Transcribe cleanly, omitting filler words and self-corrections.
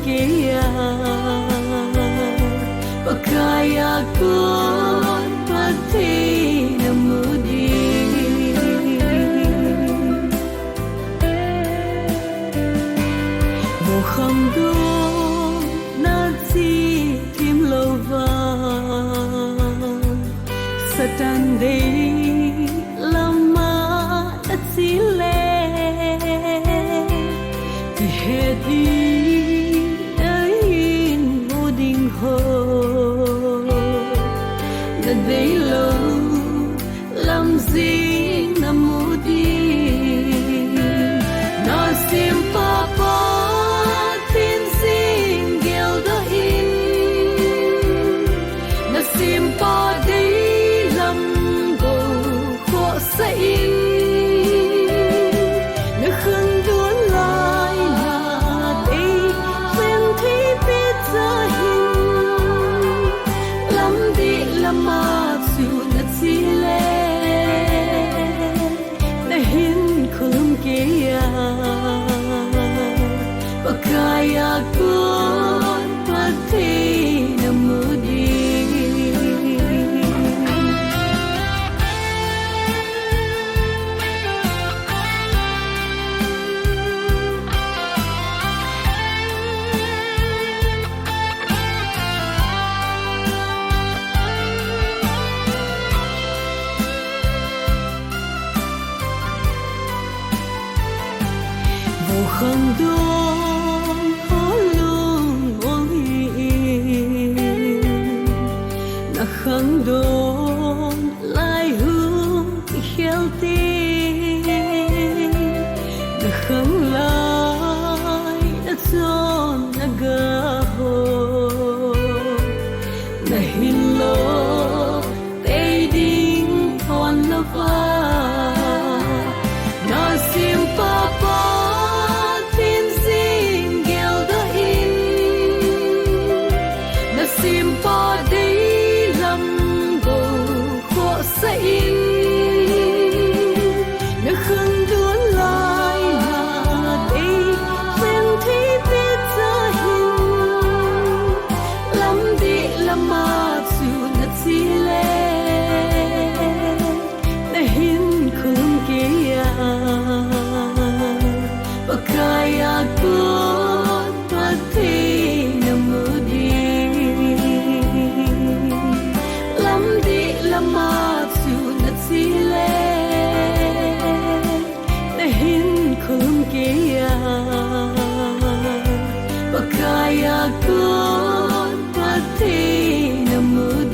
kia Pakaya kun pati namudi Mo kham do na chi tim lova Satan day lama na chi le Ti hedi Day lâu làm gì nằm đi nó sim papa tin xin gheo đó in nó sim pa đi làm bầu khó say in nó không đuổi lại là đây quen thấy biết ra hình làm đi làm mà Pakaya kun pati namudi Vô không đúng khăn đồn lại hướng khéo tin đã khăn lại đã chọn đã gỡ hồ đã hin lô tây đinh còn là va nó sim papa tin xin gheo đó in nó sim pa đi in nó không đuổi lại là đây quen thấy biết ra hình làm đi làm mà dù nó chỉ lệ đã hin không kia Pakaya kun pati namudi làm đi làm mà kia Pakaya kun pati namudi